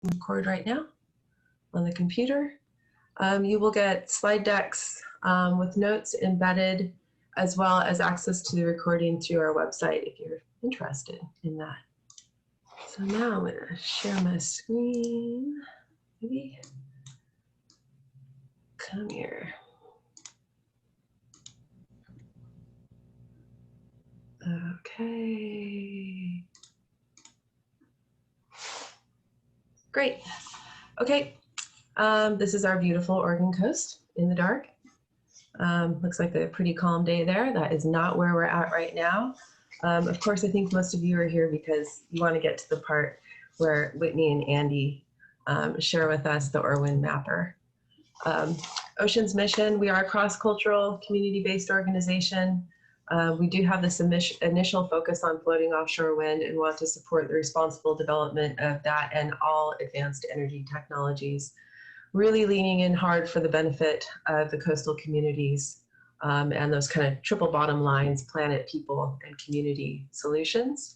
record right now on the computer. You will get slide decks with notes embedded, as well as access to the recording through our website if you're interested in that. So now I'm going to share my screen. Maybe come here. Okay. Great. Okay. This is our beautiful Oregon coast in the dark. Looks like a pretty calm day there. That is not where we're at right now. Of course, I think most of you are here because you want to get to the part where Whitney and Andy share with us the Orwin Mapper. Ocean's mission, we are a cross-cultural, community-based organization. We do have this initial focus on floating offshore wind and want to support the responsible development of that and all advanced energy technologies, really leaning in hard for the benefit of the coastal communities and those kind of triple bottom lines, planet, people, and community solutions.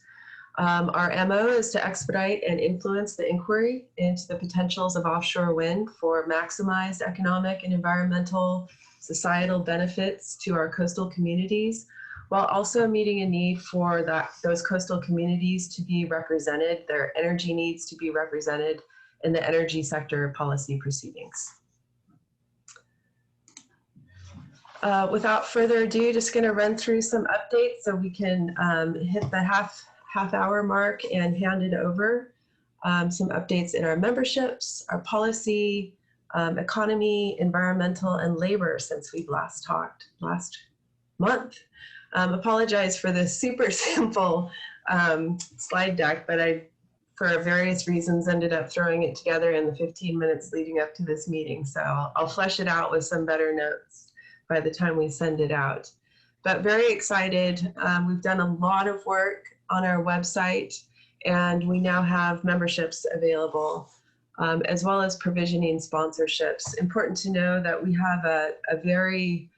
Our MO is to expedite and influence the inquiry into the potentials of offshore wind for maximized economic and environmental societal benefits to our coastal communities, while also meeting a need for those coastal communities to be represented, their energy needs to be represented in the energy sector policy proceedings. Without further ado, just going to run through some updates so we can hit the half hour mark and hand it over. Some updates in our memberships, our policy, economy, environmental, and labor since we've last talked last month. Apologize for this super simple slide deck, but I, for various reasons, ended up throwing it together in the 15 minutes leading up to this meeting. So I'll flesh it out with some better notes by the time we send it out. But very excited. We've done a lot of work on our website, and we now have memberships available, as well as provisioning sponsorships. Important to know that we have a very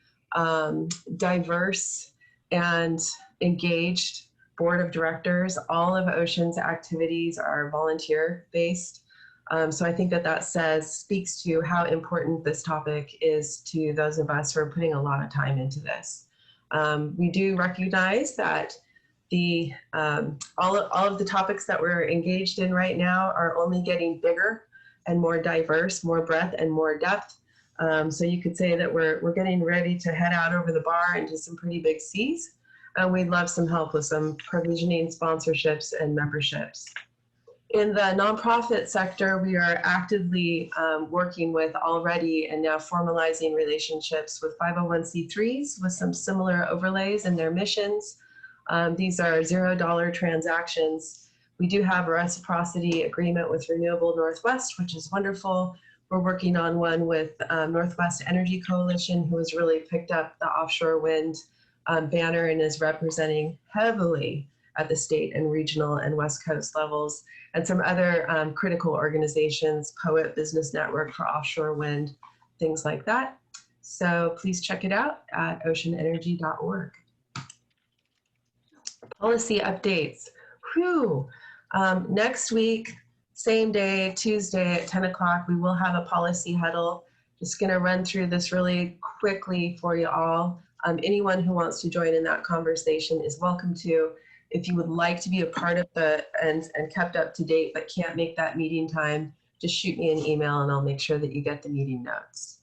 diverse and engaged board of directors. All of Ocean's activities are volunteer-based. So I think that speaks to how important this topic is to those of us who are putting a lot of time into this. We do recognize that all of the topics that we're engaged in right now are only getting bigger and more diverse, more breadth and more depth. So you could say that we're getting ready to head out over the bar into some pretty big seas. And we'd love some help with some provisioning sponsorships and memberships. In the nonprofit sector, we are actively working with already and now formalizing relationships with 501c3s with some similar overlays in their missions. These are $0 transactions. We do have a reciprocity agreement with Renewable Northwest, which is wonderful. We're working on one with Northwest Energy Coalition, who has really picked up the offshore wind banner and is representing heavily at the state and regional and West Coast levels, and some other critical organizations, POET, Business Network for Offshore Wind, things like that. So please check it out at oceanenergy.org. Policy updates. Whew. Next week, same day, Tuesday at 10 o'clock, we will have a policy huddle. Just going to run through this really quickly for you all. Anyone who wants to join in that conversation is welcome to. If you would like to be a part of and kept up to date but can't make that meeting time, just shoot me an email and I'll make sure that you get the meeting notes.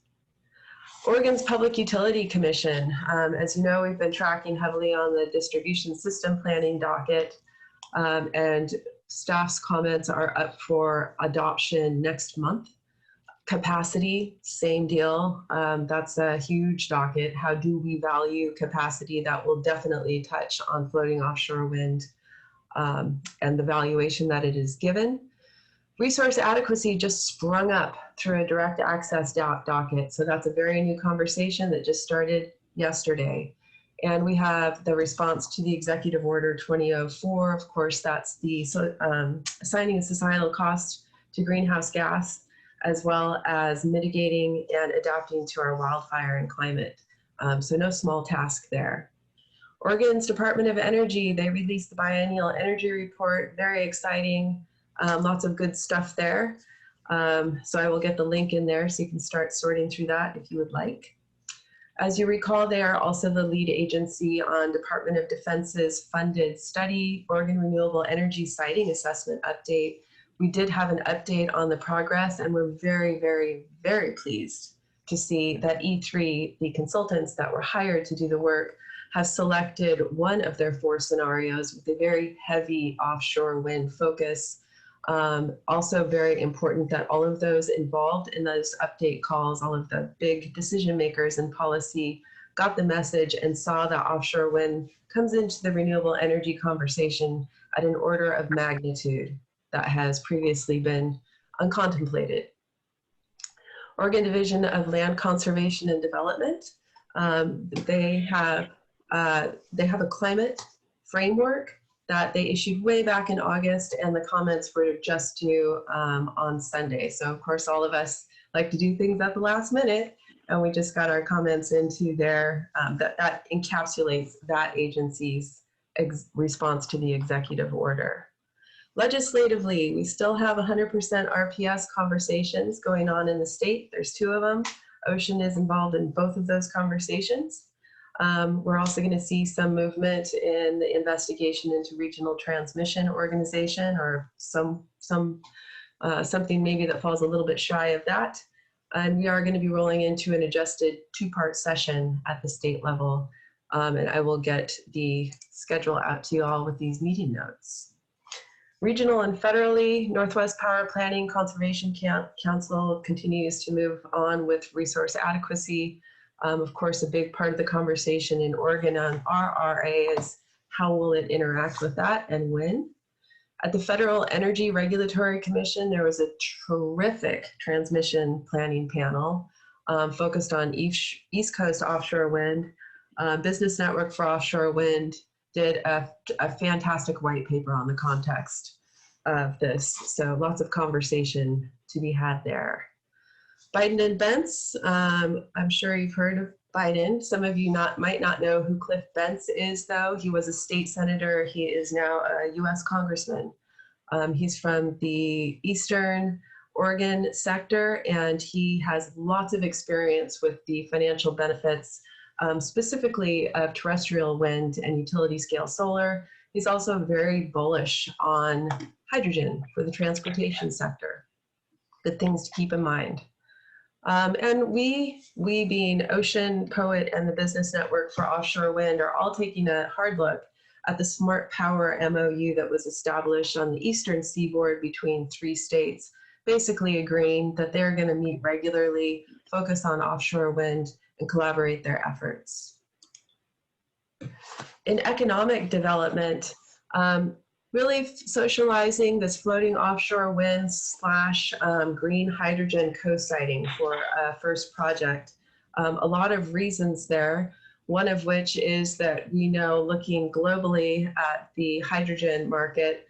Oregon's Public Utility Commission. As you know, we've been tracking heavily on the distribution system planning docket, and staff's comments are up for adoption next month. Capacity, same deal. That's a huge docket. How do we value capacity? That will definitely touch on floating offshore wind and the valuation that it is given. Resource adequacy just sprung up through a direct access docket. So that's a very new conversation that just started yesterday. And we have the response to the Executive Order 2004. Of course, that's the assigning a societal cost to greenhouse gas, as well as mitigating and adapting to our wildfire and climate. So no small task there. Oregon's Department of Energy, they released the biennial energy report, very exciting, lots of good stuff there. So I will get the link in there so you can start sorting through that if you would like. As you recall, they are also the lead agency on Department of Defense's funded study, Oregon Renewable Energy Siting Assessment Update. We did have an update on the progress, and we're very, very, very pleased to see that E3, the consultants that were hired to do the work, have selected one of their 4 scenarios with a very heavy offshore wind focus. Also very important that all of those involved in those update calls, all of the big decision makers in policy, got the message and saw that offshore wind comes into the renewable energy conversation at an order of magnitude that has previously been uncontemplated. Oregon Division of Land Conservation and Development, they have a climate framework that they issued way back in August, and the comments were just due on Sunday. So of course, all of us like to do things at the last minute, and we just got our comments into there. That encapsulates that agency's response to the executive order. Legislatively, we still have 100% RPS conversations going on in the state. There's 2 of them. Ocean is involved in both of those conversations. We're also going to see some movement in the investigation into regional transmission organization, or something maybe that falls a little bit shy of that. And we are going to be rolling into an adjusted 2-part session at the state level. And I will get the schedule out to you all with these meeting notes. Regional and federally, Northwest Power Planning Conservation Council continues to move on with resource adequacy. Of course, a big part of the conversation in Oregon on RRA is how will it interact with that and when. At the Federal Energy Regulatory Commission, there was a terrific transmission planning panel focused on East Coast offshore wind. Business Network for Offshore Wind did a fantastic white paper on the context of this. So lots of conversation to be had there. Biden and Bentz, I'm sure you've heard of Biden. Some of you might not know who Cliff Bentz is, though. He was a state senator. He is now a U.S. congressman. He's from the Eastern Oregon sector, and he has lots of experience with the financial benefits, specifically of terrestrial wind and utility scale solar. He's also very bullish on hydrogen for the transportation sector. Good things to keep in mind. And we being Ocean, Poet, and the Business Network for Offshore Wind are all taking a hard look at the Smart Power MOU that was established on the eastern seaboard between 3 states, basically agreeing that they're going to meet regularly, focus on offshore wind, and collaborate their efforts. In economic development, really socializing this floating offshore wind / green hydrogen co-siting for a first project. A lot of reasons there, one of which is that we know, looking globally at the hydrogen market,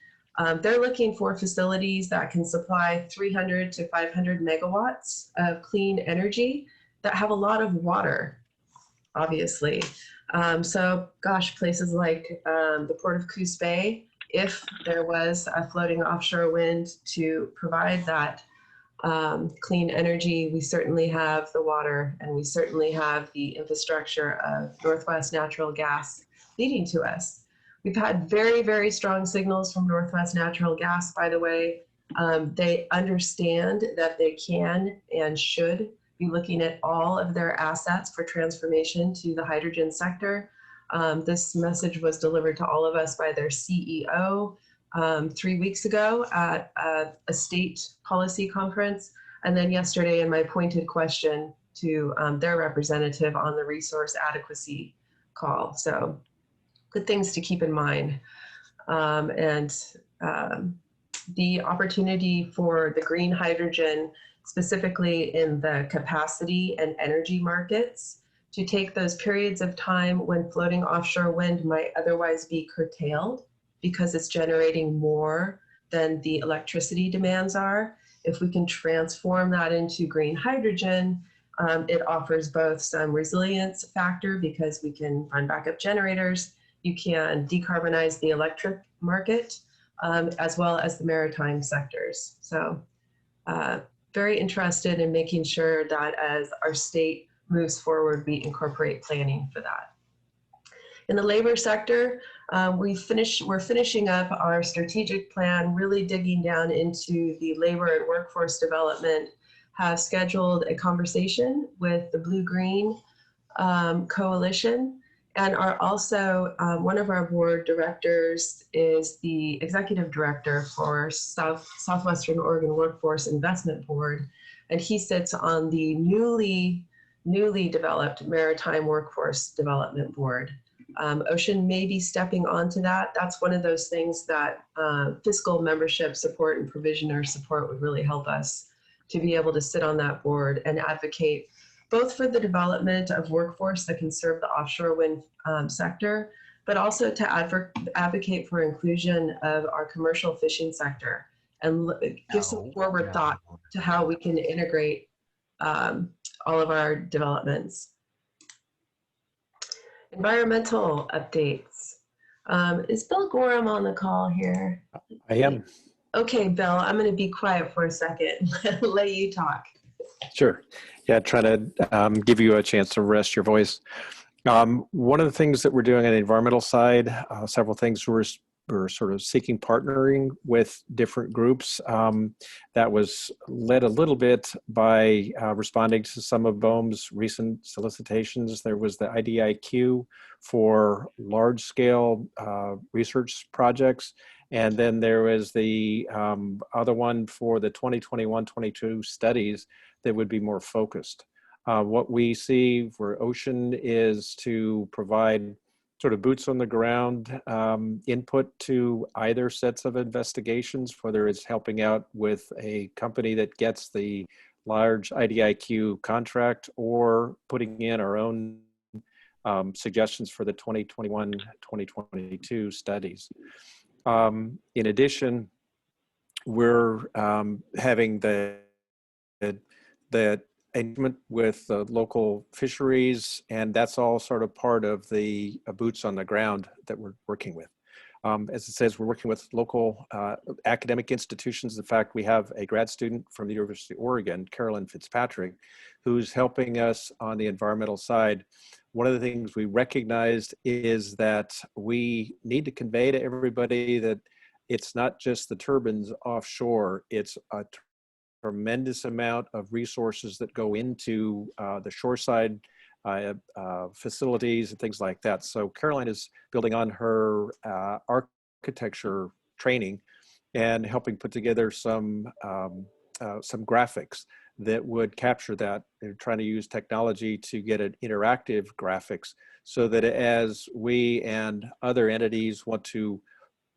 they're looking for facilities that can supply 300 to 500 megawatts of clean energy that have a lot of water, obviously. So gosh, places like the Port of Coos Bay, if there was a floating offshore wind to provide that clean energy, we certainly have the water, and we certainly have the infrastructure of Northwest Natural Gas leading to us. We've had very, very strong signals from Northwest Natural Gas, by the way. They understand that they can and should be looking at all of their assets for transformation to the hydrogen sector. This message was delivered to all of us by their CEO 3 weeks ago at a state policy conference, and then yesterday in my pointed question to their representative on the resource adequacy call. So good things to keep in mind. The opportunity for the green hydrogen, specifically in the capacity and energy markets, to take those periods of time when floating offshore wind might otherwise be curtailed because it's generating more than the electricity demands are. If we can transform that into green hydrogen, it offers both some resilience factor because we can run backup generators, you can decarbonize the electric market, as well as the maritime sectors. So very interested in making sure that as our state moves forward, we incorporate planning for that. In the labor sector, we're finishing up our strategic plan, really digging down into the labor and workforce development, have scheduled a conversation with the Blue-Green Coalition, and are also, one of our board directors is the executive director for Southwestern Oregon Workforce Investment Board, and he sits on the newly developed Maritime Workforce Development Board. Ocean may be stepping onto that. That's one of those things that fiscal membership support and provisioner support would really help us to be able to sit on that board and advocate both for the development of workforce that can serve the offshore wind sector, but also to advocate for inclusion of our commercial fishing sector and give some forward thought to how we can integrate all of our developments. Environmental updates. Is Bill Gorham on the call here? I am. Okay, Bill, I'm going to be quiet for a second. Let you talk. Sure. Yeah, try to give you a chance to rest your voice. One of the things that we're doing on the environmental side, several things we're sort of seeking partnering with different groups. That was led a little bit by responding to some of BOEM's recent solicitations. There was the IDIQ for large-scale research projects, and then there was the other one for the 2021-22 studies that would be more focused. What we see for Ocean is to provide sort of boots on the ground input to either sets of investigations, whether it's helping out with a company that gets the large IDIQ contract or putting in our own suggestions for the 2021-2022 studies. In addition, we're having the engagement with the local fisheries, and that's all sort of part of the boots on the ground that we're working with. As it says, we're working with local academic institutions. In fact, we have a grad student from the University of Oregon, Carolyn Fitzpatrick, who's helping us on the environmental side. One of the things we recognized is that we need to convey to everybody that it's not just the turbines offshore, it's a tremendous amount of resources that go into the shoreside facilities and things like that. So Caroline is building on her architecture training and helping put together some graphics that would capture that. They're trying to use technology to get an interactive graphics so that as we and other entities want to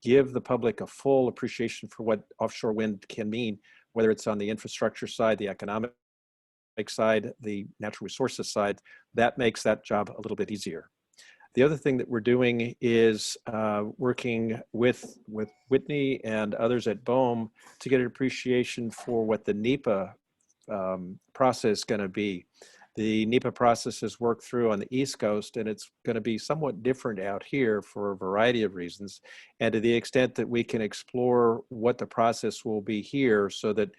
give the public a full appreciation for what offshore wind can mean, whether it's on the infrastructure side, the economic side, the natural resources side, that makes that job a little bit easier. The other thing that we're doing is working with Whitney and others at BOEM to get an appreciation for what the NEPA process is going to be. The NEPA process is worked through on the East Coast, and it's going to be somewhat different out here for a variety of reasons. And to the extent that we can explore what the process will be here so that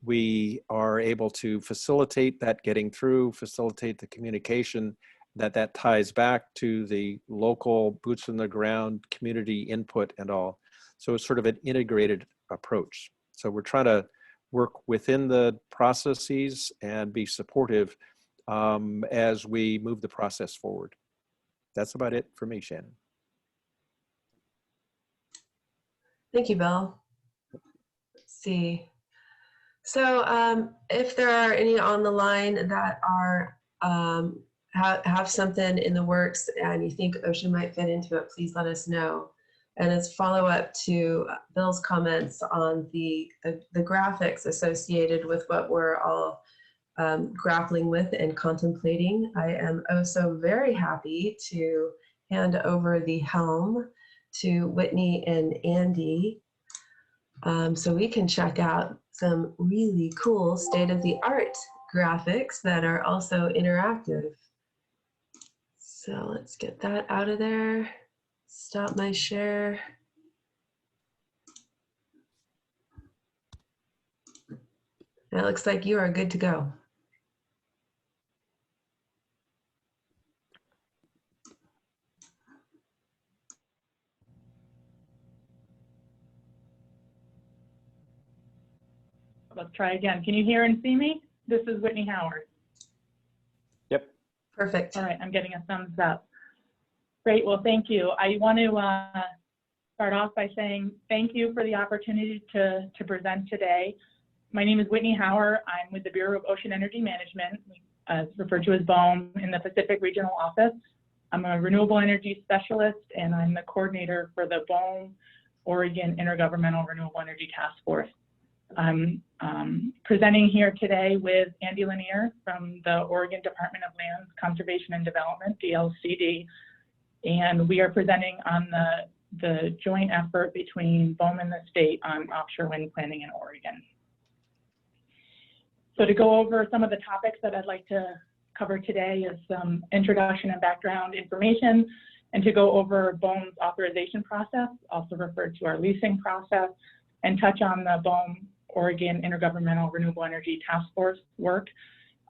we are able to facilitate that getting through, facilitate the communication, that ties back to the local boots on the ground, community input and all. So it's sort of an integrated approach. So we're trying to work within the processes and be supportive as we move the process forward. That's about it for me, Shannon. Thank you, Bill. Let's see. So if there are any on the line that are have something in the works and you think Ocean might fit into it, please let us know. And as follow-up to Bill's comments on the graphics associated with what we're all grappling with and contemplating, I am also very happy to hand over the helm to Whitney and Andy so we can check out some really cool state-of-the-art graphics that are also interactive. So let's get that out of there. Stop my share. And it looks like you are good to go. Let's try again. Can you hear and see me? This is Whitney Hauer. Yep. Perfect. All right, I'm getting a thumbs up. Great, well, thank you. I want to start off by saying thank you for the opportunity to present today. My name is Whitney Hauer. I'm with the Bureau of Ocean Energy Management, referred to as BOEM, in the Pacific Regional Office. I'm a renewable energy specialist, and I'm the coordinator for the BOEM Oregon Intergovernmental Renewable Energy Task Force. I'm presenting here today with Andy Lanier from the Oregon Department of Land Conservation and Development, DLCD, and we are presenting on the joint effort between BOEM and the state on offshore wind planning in Oregon. So to go over some of the topics that I'd like to cover today is some introduction and background information, and to go over BOEM's authorization process, also referred to our leasing process, and touch on the BOEM Oregon Intergovernmental Renewable Energy Task Force work,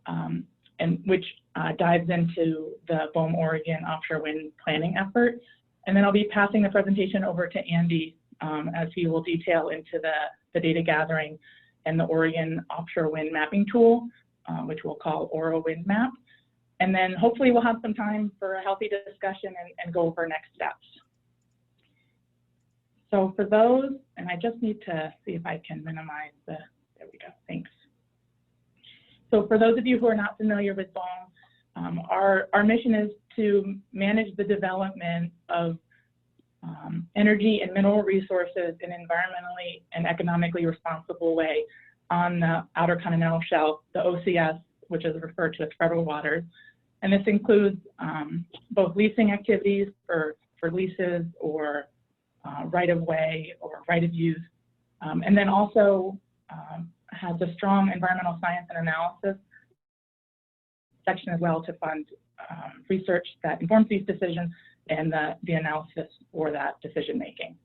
and which dives into the BOEM Oregon offshore wind planning effort. And then I'll be passing the presentation over to Andy as he will detail into the data gathering and the Oregon offshore wind mapping tool, which we'll call Oro Wind Map. And then hopefully we'll have some time for a healthy discussion and go over next steps. So for those, and I just need to see if I can minimize there we go, thanks. So for those of you who are not familiar with BOEM, our mission is to manage the development of energy and mineral resources in an environmentally and economically responsible way on the Outer Continental Shelf, the OCS, which is referred to as federal waters. And this includes both leasing activities for leases or right-of-way or right-of-use, and then also has a strong environmental science and analysis section as well to fund research that informs these decisions and the analysis for that decision-making.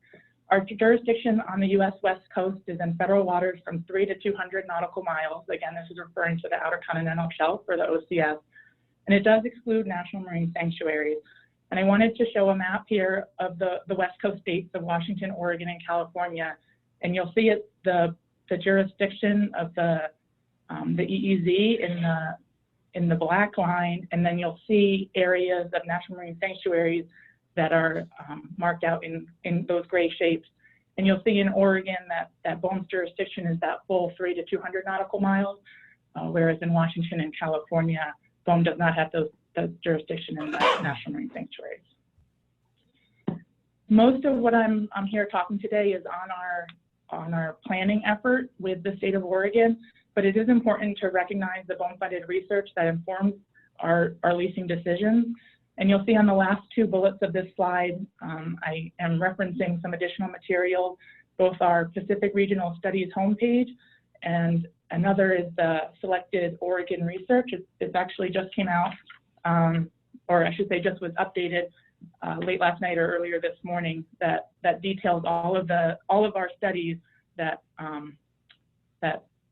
Our jurisdiction on the U.S. West Coast is in federal waters from 3 to 200 nautical miles. Again, this is referring to the Outer Continental Shelf, or the OCS, and it does exclude national marine sanctuaries. And I wanted to show a map here of the West Coast states of Washington, Oregon, and California. And you'll see it, the jurisdiction of the EEZ in the black line, and then you'll see areas of national marine sanctuaries that are marked out in those gray shapes. And you'll see in Oregon that BOEM's jurisdiction is that full 3 to 200 nautical miles, whereas in Washington and California, BOEM does not have the jurisdiction in the national marine sanctuaries. Most of what I'm here talking today is on our planning effort with the state of Oregon, but it is important to recognize the BOEM-funded research that informs our leasing decisions. And you'll see on the last two bullets of this slide, I am referencing some additional material, both our Pacific Regional Studies homepage, and another is the selected Oregon research. It actually just came out, or I should say just was updated late last night or earlier this morning, that details all of our studies that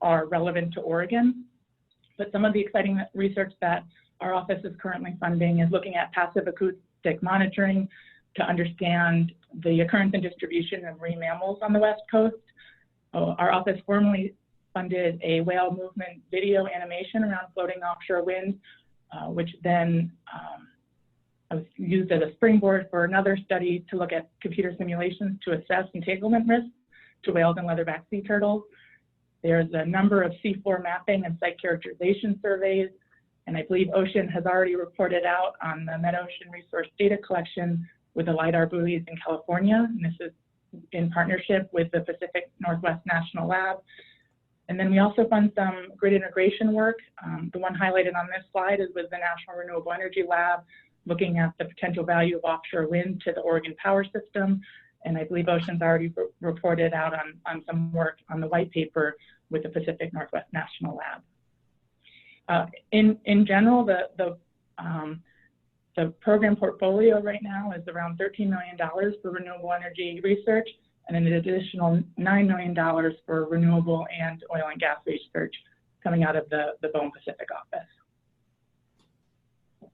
are relevant to Oregon. But some of the exciting research that our office is currently funding is looking at passive acoustic monitoring to understand the occurrence and distribution of marine mammals on the West Coast. Our office formerly funded a whale movement video animation around floating offshore wind, which then was used as a springboard for another study to look at computer simulations to assess entanglement risk to whales and leatherback sea turtles. There's a number of seafloor mapping and site characterization surveys, and I believe Ocean has already reported out on the Mid-Ocean Resource Data Collection with the LIDAR buoys in California, and this is in partnership with the Pacific Northwest National Lab. And then we also fund some grid integration work. The one highlighted on this slide is with the National Renewable Energy Lab, looking at the potential value of offshore wind to the Oregon power system. And I believe Ocean's already reported out on some work on the white paper with the Pacific Northwest National Lab. In general, the program portfolio right now is around $13 million for renewable energy research, and an additional $9 million for renewable and oil and gas research coming out of the BOEM Pacific office.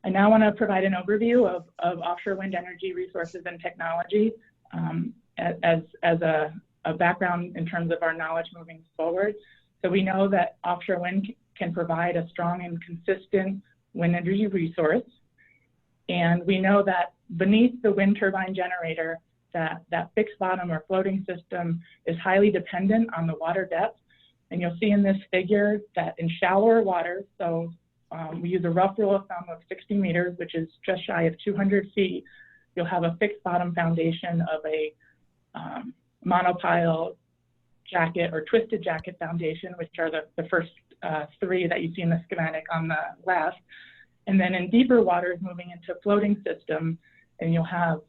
I now want to provide an overview of offshore wind energy resources and technology as a background in terms of our knowledge moving forward. So we know that offshore wind can provide a strong and consistent wind energy resource. And we know that beneath the wind turbine generator, that fixed bottom or floating system is highly dependent on the water depth. And you'll see in this figure that in shallower waters, so we use a rough rule of thumb of 60 meters, which is just shy of 200 feet, you'll have a fixed bottom foundation of a monopile jacket or twisted jacket foundation, which are the first three that you see in the schematic on the left. And then in deeper waters, moving into floating system, and you'll have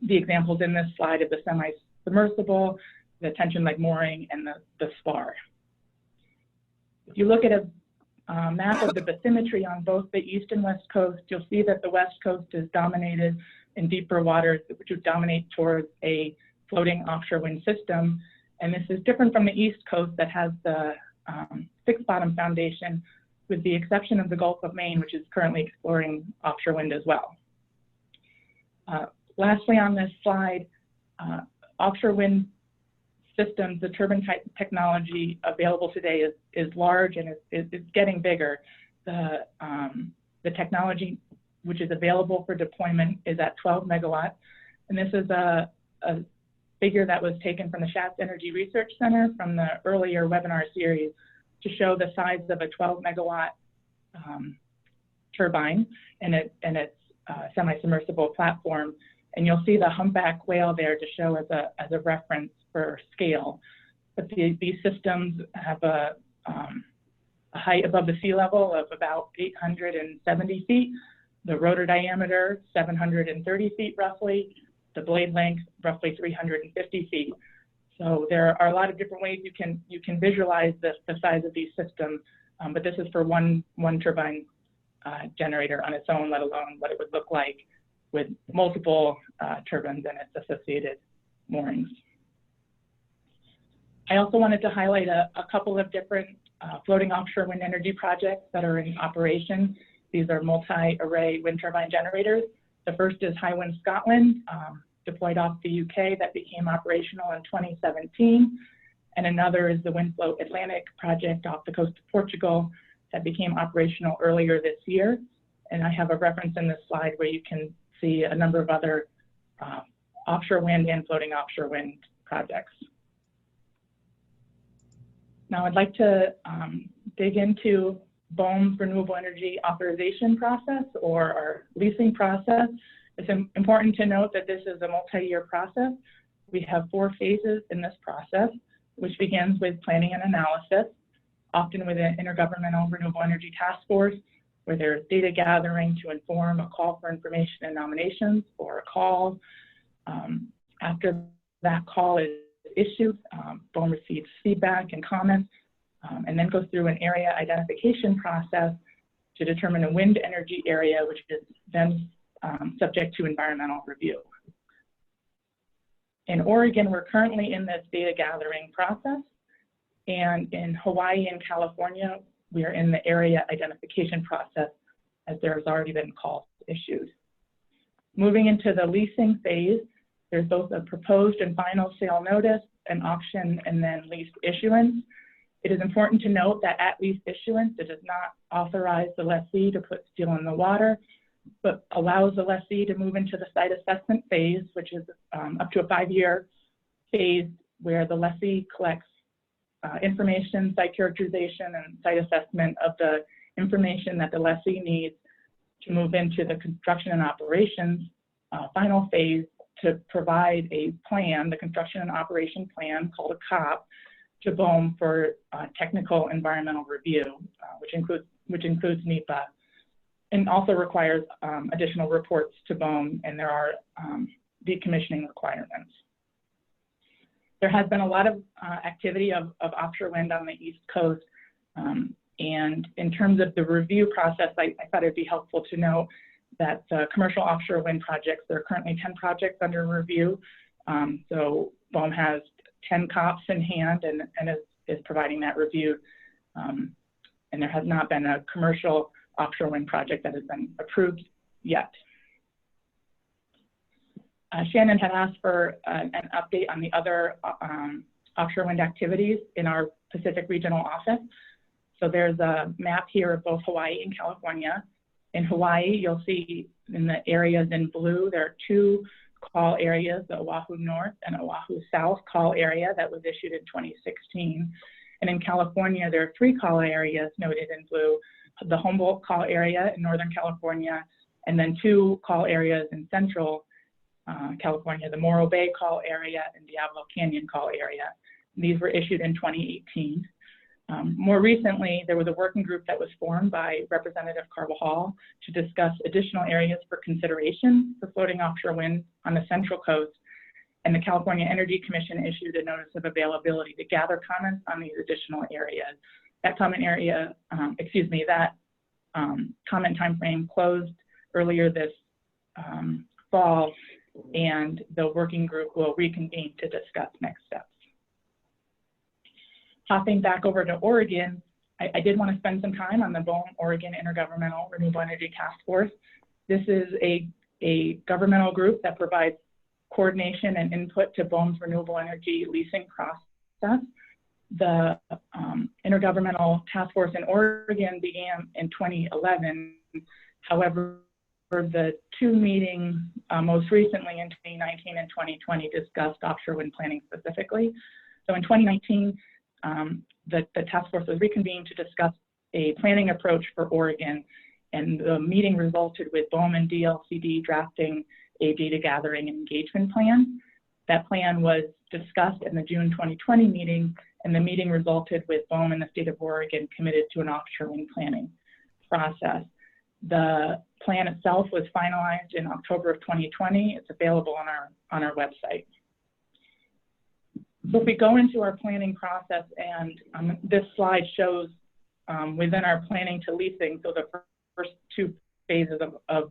the examples in this slide of the semi-submersible, the tension leg mooring, and the spar. If you look at a map of the bathymetry on both the east and west coast, you'll see that the west coast is dominated in deeper waters, which would dominate towards a floating offshore wind system. And this is different from the east coast that has the fixed bottom foundation, with the exception of the Gulf of Maine, which is currently exploring offshore wind as well. Lastly, on this slide, offshore wind systems, the turbine type technology available today is large and is getting bigger. The technology which is available for deployment is at 12 megawatts. And this is a figure that was taken from the Schatz Energy Research Center from the earlier webinar series to show the size of a 12 megawatt turbine and its semi-submersible platform. And you'll see the humpback whale there to show as a reference for scale. But these systems have a height above the sea level of about 870 feet, the rotor diameter 730 feet roughly, the blade length roughly 350 feet. So there are a lot of different ways you can visualize the size of these systems, but this is for one turbine generator on its own, let alone what it would look like with multiple turbines and its associated moorings. I also wanted to highlight a couple of different floating offshore wind energy projects that are in operation. These are multi-array wind turbine generators. The first is Hywind Scotland, deployed off the UK, that became operational in 2017. And another is the Windfloat Atlantic project off the coast of Portugal that became operational earlier this year. And I have a reference in this slide where you can see a number of other offshore wind and floating offshore wind projects. Now I'd like to dig into BOEM's renewable energy authorization process, or our leasing process. It's important to note that this is a multi-year process. We have 4 phases in this process, which begins with planning and analysis, often with an intergovernmental renewable energy task force, where there's data gathering to inform a call for information and nominations, or a call. After that call is issued, BOEM receives feedback and comments, and then goes through an area identification process to determine a wind energy area, which is then subject to environmental review. In Oregon, we're currently in this data gathering process, and in Hawaii and California, we are in the area identification process, as there has already been calls issued. Moving into the leasing phase, there's both a proposed and final sale notice, an auction, and then lease issuance. It is important to note that at lease issuance, it does not authorize the lessee to put steel in the water, but allows the lessee to move into the site assessment phase, which is up to a 5-year phase where the lessee collects information, site characterization, and site assessment of the information that the lessee needs to move into the construction and operations final phase to provide a plan, the construction and operation plan called a COP, to BOEM for technical environmental review, which includes NEPA, and also requires additional reports to BOEM, and there are decommissioning requirements. There has been a lot of activity of offshore wind on the East Coast, and in terms of the review process, I thought it'd be helpful to know that commercial offshore wind projects, there are currently 10 projects under review. So BOEM has 10 COPs in hand and is providing that review and there has not been a commercial offshore wind project that has been approved yet. Shannon had asked for an update on the other offshore wind activities in our Pacific Regional Office. So there's a map here of both Hawaii and California. In Hawaii, you'll see in the areas in blue, there are 2 call areas, the Oahu North and Oahu South call area that was issued in 2016. And in California, there are 3 call areas noted in blue, the Humboldt call area in Northern California, and then 2 call areas in Central California, the Morro Bay call area and Diablo Canyon call area. These were issued in 2018. More recently, there was a working group that was formed by Representative Carvajal to discuss additional areas for consideration for floating offshore wind on the Central Coast, and the California Energy Commission issued a notice of availability to gather comments on these additional areas. That comment area, comment timeframe closed earlier this fall, and the working group will reconvene to discuss next steps. Hopping back over to Oregon, I did want to spend some time on the BOEM Oregon Intergovernmental Renewable Energy Task Force. This is a governmental group that provides coordination and input to BOEM's renewable energy leasing process. The Intergovernmental Task Force in Oregon began in 2011. However, the 2 meetings most recently in 2019 and 2020 discussed offshore wind planning specifically. So in 2019, the task force was reconvened to discuss a planning approach for Oregon, and the meeting resulted with BOEM and DLCD drafting a data gathering and engagement plan. That plan was discussed in the June 2020 meeting, and the meeting resulted with BOEM and the state of Oregon committed to an offshore wind planning process. The plan itself was finalized in October of 2020. It's available on our website. So if we go into our planning process, and this slide shows within our planning to leasing, so the first 2 phases of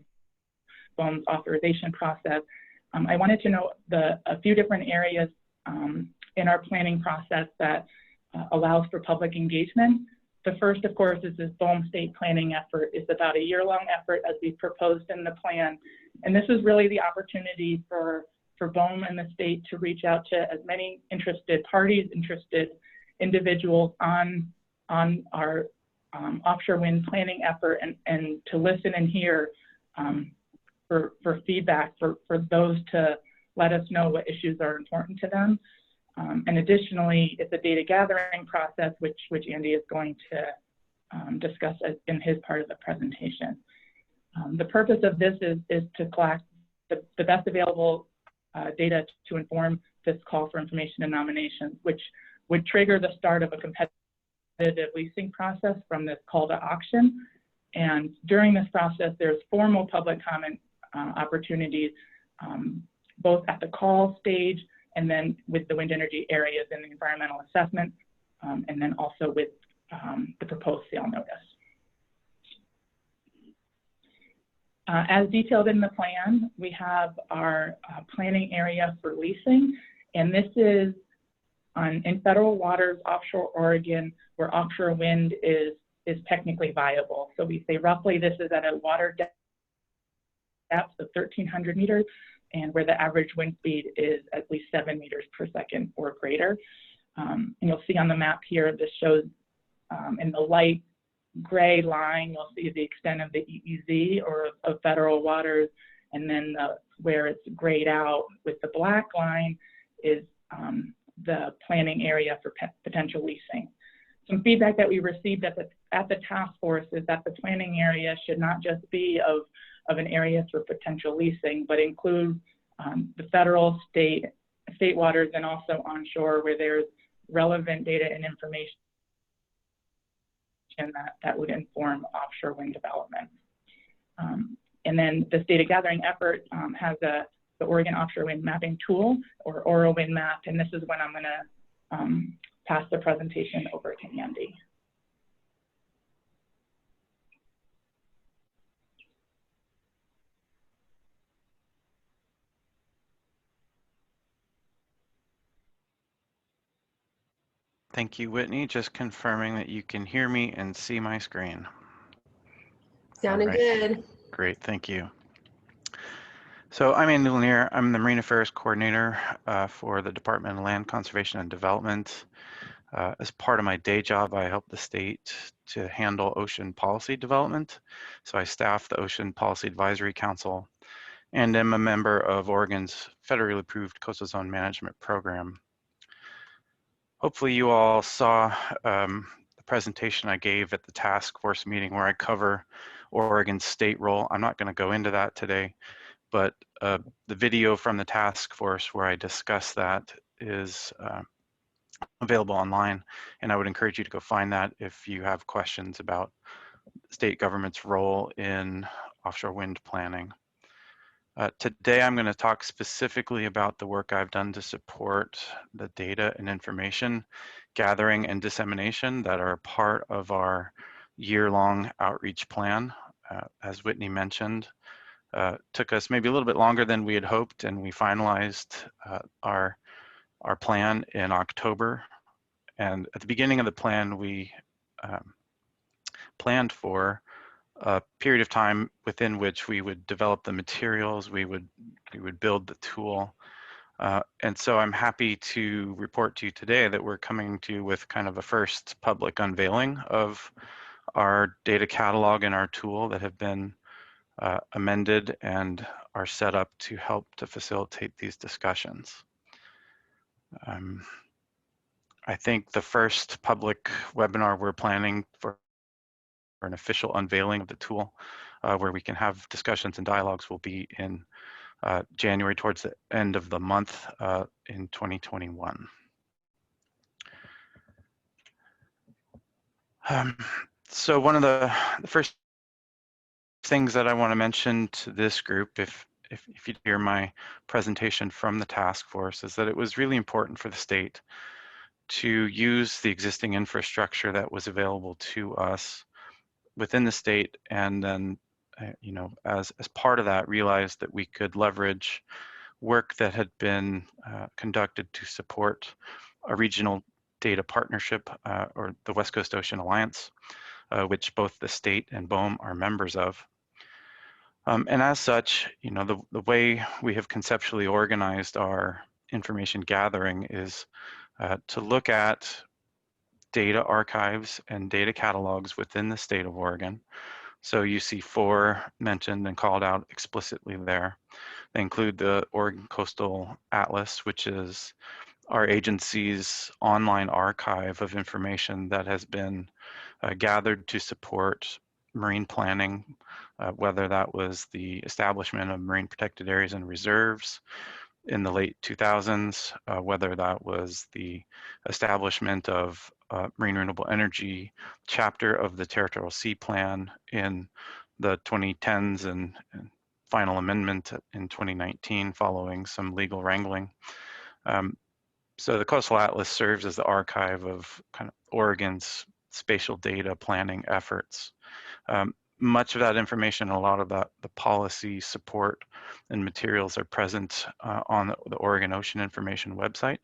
BOEM's authorization process, I wanted to note a few different areas in our planning process that allows for public engagement. The first, of course, is this BOEM state planning effort. It's about a year-long effort as we proposed in the plan. And this is really the opportunity for BOEM and the state to reach out to as many interested parties, interested individuals on our offshore wind planning effort, and to listen and hear for feedback, for those to let us know what issues are important to them. And additionally, it's a data gathering process, which Andy is going to discuss in his part of the presentation. The purpose of this is to collect the best available data to inform this call for information and nominations, which would trigger the start of a competitive leasing process from this call to auction. And during this process, there's formal public comment opportunities, both at the call stage and then with the wind energy areas in the environmental assessment, and then also with the proposed sale notice. As detailed in the plan, we have our planning area for leasing, and this is in federal waters offshore Oregon, where offshore wind is technically viable. So we say roughly this is at a water depth of 1,300 meters, and where the average wind speed is at least 7 meters per second or greater. And you'll see on the map here, this shows in the light gray line, you'll see the extent of the EEZ or of federal waters, and then where it's grayed out with the black line is the planning area for potential leasing. Some feedback that we received at the task force is that the planning area should not just be of an area for potential leasing, but include the federal, state waters, and also onshore where there's relevant data and information that would inform offshore wind development. And then this data gathering effort has the Oregon Offshore Wind Mapping Tool, or OROWIND Map, and this is when I'm gonna pass the presentation over to Andy. Thank you, Whitney. Just confirming that you can hear me and see my screen. Sounding good. Great, thank you. So I'm Andy Lanier. I'm the Marine Affairs Coordinator for the Department of Land Conservation and Development. As part of my day job, I help the state to handle ocean policy development. So I staff the Ocean Policy Advisory Council and am a member of Oregon's federally approved coastal zone management program. Hopefully you all saw the presentation I gave at the task force meeting where I cover Oregon's state role. I'm not going to go into that today, but the video from the task force where I discuss that is available online, and I would encourage you to go find that if you have questions about state government's role in offshore wind planning. Today, I'm going to talk specifically about the work I've done to support the data and information gathering and dissemination that are part of our year-long outreach plan. As Whitney mentioned, took us maybe a little bit longer than we had hoped, and we finalized our plan in October. And at the beginning of the plan, we planned for a period of time within which we would develop the materials, we would build the tool. And so I'm happy to report to you today that we're coming to you with kind of a first public unveiling of our data catalog and our tool that have been amended and are set up to help to facilitate these discussions. I think the first public webinar we're planning for an official unveiling of the tool where we can have discussions and dialogues will be in January, towards the end of the month in 2021. So one of the first things that I want to mention to this group, if you hear my presentation from the task force, is that it was really important for the state to use the existing infrastructure that was available to us within the state, and then as part of that, realized that we could leverage work that had been conducted to support a regional data partnership, or the West Coast Ocean Alliance, which both the state and BOEM are members of. And as such, the way we have conceptually organized our information gathering is to look at data archives and data catalogs within the state of Oregon. So you see 4 mentioned and called out explicitly there. They include the Oregon Coastal Atlas, which is our agency's online archive of information that has been gathered to support marine planning, whether that was the establishment of marine protected areas and reserves in the late 2000s, whether that was the establishment of marine renewable energy chapter of the Territorial Sea Plan in the 2010s and final amendment in 2019 following some legal wrangling. So the Coastal Atlas serves as the archive of kind of Oregon's spatial data planning efforts. Much of that information, a lot of the policy support and materials are present on the Oregon Ocean Information website.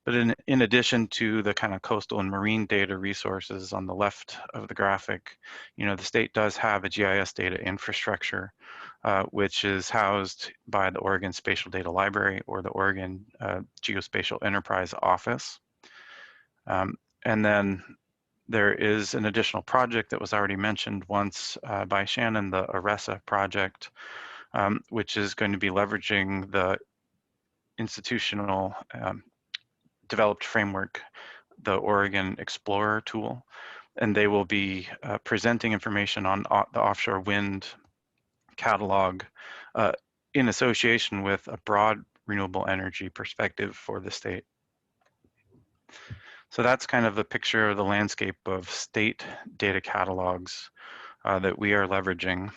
But in addition to the kind of coastal and marine data resources on the left of the graphic, the state does have a GIS data infrastructure, which is housed by the Oregon Spatial Data Library or the Oregon Geospatial Enterprise Office. And then there is an additional project that was already mentioned once by Shannon, the ARESA project, which is going to be leveraging the institutional developed framework, the Oregon Explorer tool, and they will be presenting information on the offshore wind catalog in association with a broad renewable energy perspective for the state. So that's kind of a picture of the landscape of state data catalogs that we are leveraging.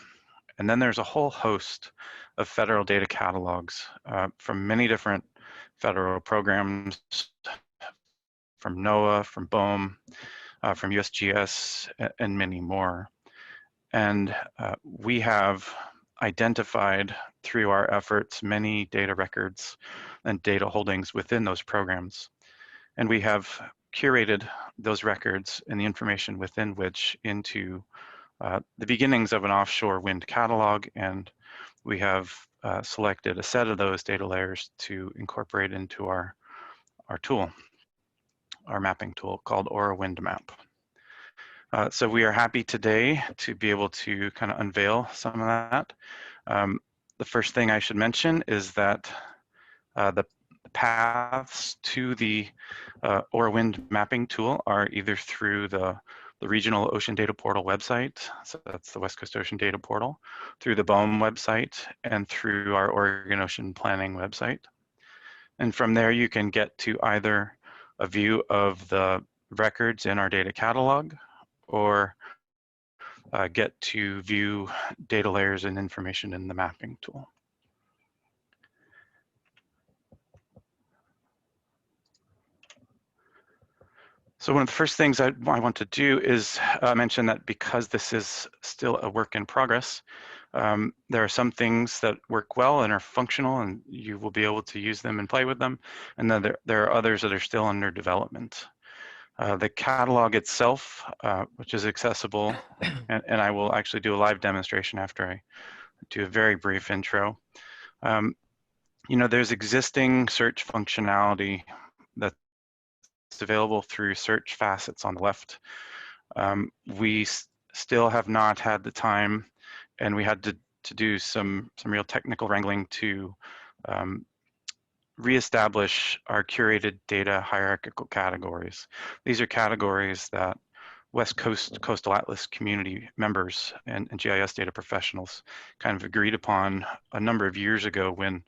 And then there's a whole host of federal data catalogs from many different federal programs, from NOAA, from BOEM, from USGS, and many more. And we have identified through our efforts many data records and data holdings within those programs. And we have curated those records and the information within which into the beginnings of an offshore wind catalog, and we have selected a set of those data layers to incorporate into our tool, our mapping tool called Aura Wind Map. So we are happy today to be able to kind of unveil some of that. The first thing I should mention is that the paths to the Aura Wind mapping tool are either through the Regional Ocean Data Portal website, so that's the West Coast Ocean Data Portal, through the BOEM website, and through our Oregon Ocean Planning website. And from there, you can get to either a view of the records in our data catalog, or get to view data layers and information in the mapping tool. So one of the first things I want to do is mention that because this is still a work in progress, there are some things that work well and are functional, and you will be able to use them and play with them. And then there are others that are still under development. The catalog itself, which is accessible, and I will actually do a live demonstration after I do a very brief intro. You know, there's existing search functionality that's available through search facets on the left. We still have not had the time, and we had to do some real technical wrangling to reestablish our curated data hierarchical categories. These are categories that West Coast Coastal Atlas community members and GIS data professionals kind of agreed upon a number of years ago when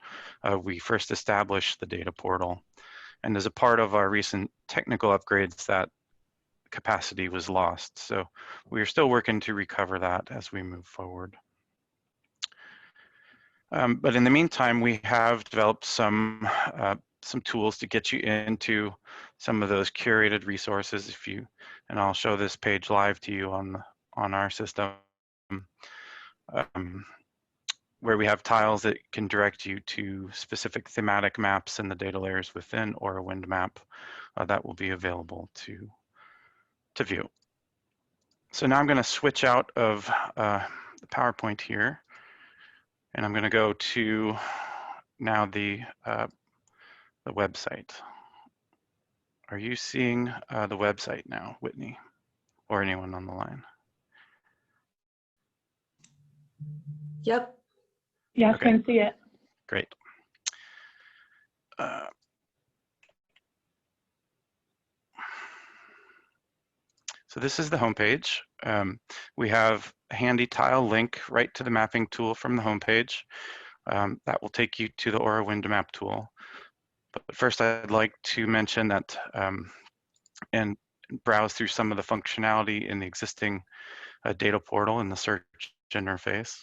we first established the data portal. And as a part of our recent technical upgrades, that capacity was lost. So we are still working to recover that as we move forward. But in the meantime, we have developed some tools to get you into some of those curated resources. And I'll show this page live to you on our system, where we have tiles that can direct you to specific thematic maps in the data layers within Aura Wind Map that will be available to view. So now I'm going to switch out of the PowerPoint here, and I'm going to go to now the website. Are you seeing the website now, Whitney, or anyone on the line? Yep. Yes, Okay. can see it. Great. So this is the homepage. We have a handy tile link right to the mapping tool from the homepage. That will take you to the Aura Wind Map tool. But first, I'd like to mention that and browse through some of the functionality in the existing data portal in the search interface.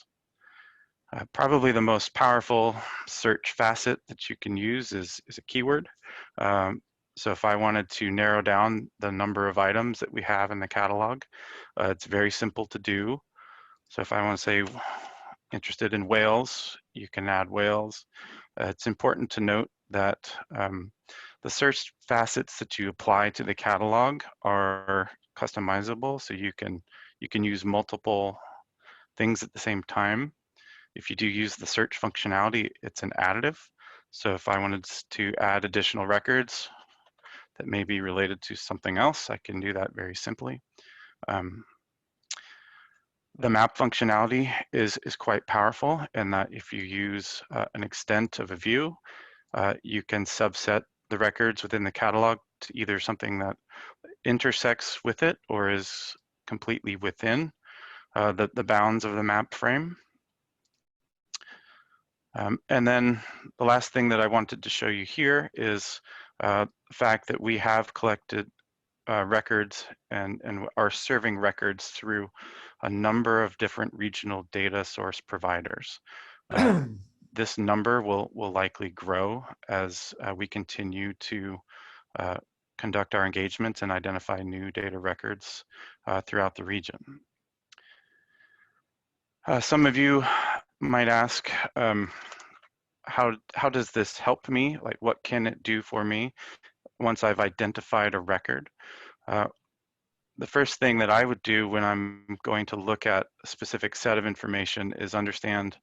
Probably the most powerful search facet that you can use is a keyword. So if I wanted to narrow down the number of items that we have in the catalog, it's very simple to do. So if I want to say interested in whales, you can add whales. It's important to note that the search facets that you apply to the catalog are customizable, so you can use multiple things at the same time. If you do use the search functionality, it's an additive. So if I wanted to add additional records that may be related to something else, I can do that very simply. The map functionality is quite powerful in that if you use an extent of a view, you can subset the records within the catalog to either something that intersects with it or is completely within the bounds of the map frame. And then the last thing that I wanted to show you here is the fact that we have collected records and are serving records through a number of different regional data source providers. This number will likely grow as we continue to conduct our engagements and identify new data records throughout the region. Some of you might ask, how does this help me? Like, what can it do for me? once I've identified a record, the first thing that I would do when I'm going to look at a specific set of information is understand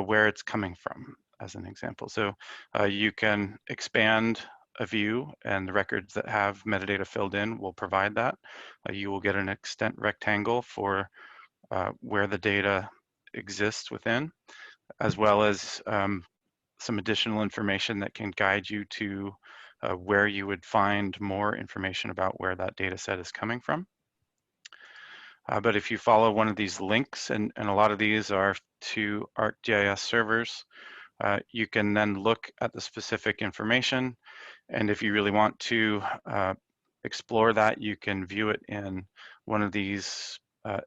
where it's coming from, as an example. So you can expand a view, and the records that have metadata filled in will provide that. You will get an extent rectangle for where the data exists within, as well as some additional information that can guide you to where you would find more information about where that data set is coming from. But if you follow one of these links, and a lot of these are to ArcGIS servers, you can then look at the specific information. And if you really want to explore that, you can view it in one of these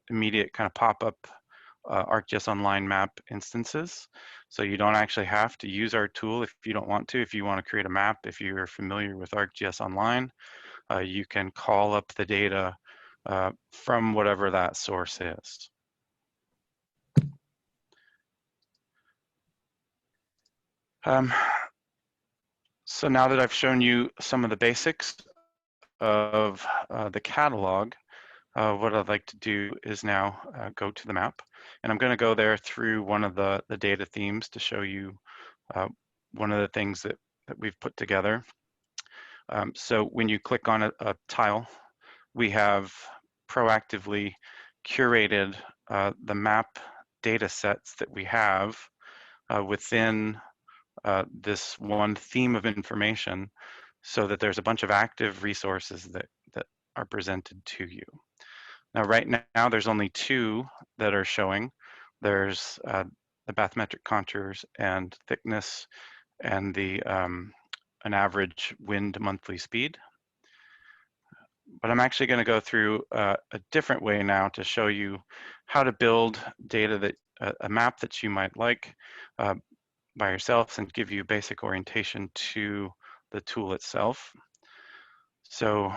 immediate kind of pop-up ArcGIS Online map instances. So you don't actually have to use our tool if you don't want to. If you want to create a map, if you're familiar with ArcGIS Online, you can call up the data from whatever that source is. So now that I've shown you some of the basics of the catalog, what I'd like to do is now go to the map. And I'm going to go there through one of the data themes to show you one of the things that we've put together. So when you click on a tile, we have proactively curated the map data sets that we have within this one theme of information, so that there's a bunch of active resources that are presented to you. Now, right now, there's only two that are showing. There's the bathymetric contours and thickness, and the an average wind monthly speed. But I'm actually going to go through a different way now to show you how to build data that a map that you might like by yourself, and give you basic orientation to the tool itself. So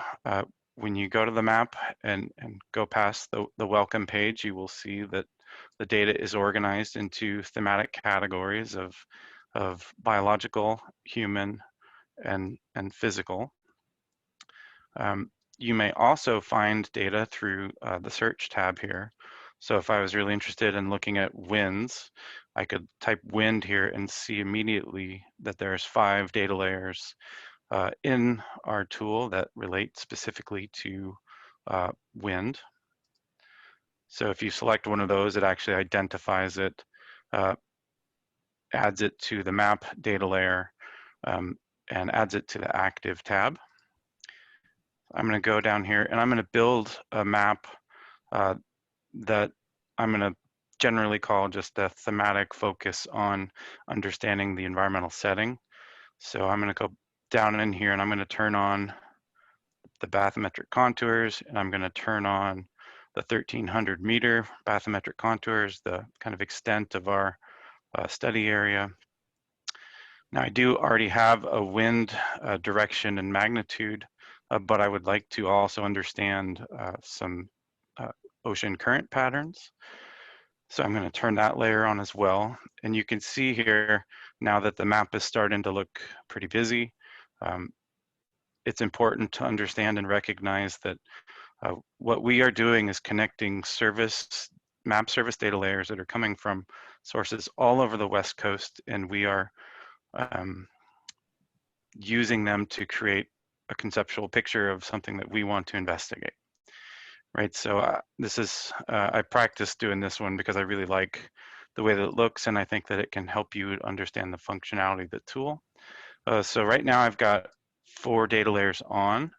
when you go to the map and go past the welcome page, you will see that the data is organized into thematic categories of biological, human, and physical. You may also find data through the search tab here. So if I was really interested in looking at winds, I could type wind here and see immediately that there's 5 data layers in our tool that relate specifically to wind. So if you select one of those, it actually identifies it, adds it to the map data layer, and adds it to the active tab. I'm going to go down here and I'm going to build a map that I'm going to generally call just a thematic focus on understanding the environmental setting. So I'm going to go down in here and I'm going to turn on the bathymetric contours, and I'm going to turn on the 1300 meter bathymetric contours, the kind of extent of our study area. Now I do already have a wind direction and magnitude, but I would like to also understand some ocean current patterns. So I'm going to turn that layer on as well. And you can see here now that the map is starting to look pretty busy. It's important to understand and recognize that what we are doing is connecting map service data layers that are coming from sources all over the West Coast, and we are using them to create a conceptual picture of something that we want to investigate. Right, so this is, I practiced doing this one because I really like the way that it looks, and I think that it can help you understand the functionality of the tool. So right now I've got 4 data layers on.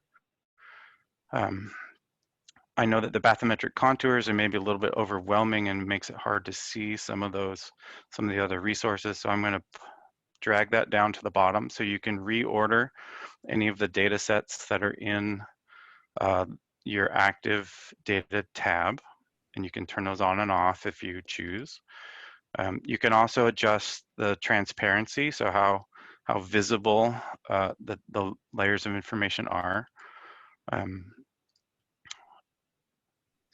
I know that the bathymetric contours are maybe a little bit overwhelming and makes it hard to see some of the other resources. So I'm going to drag that down to the bottom so you can reorder any of the data sets that are in your active data tab, and you can turn those on and off if you choose. You can also adjust the transparency, so how visible the layers of information are.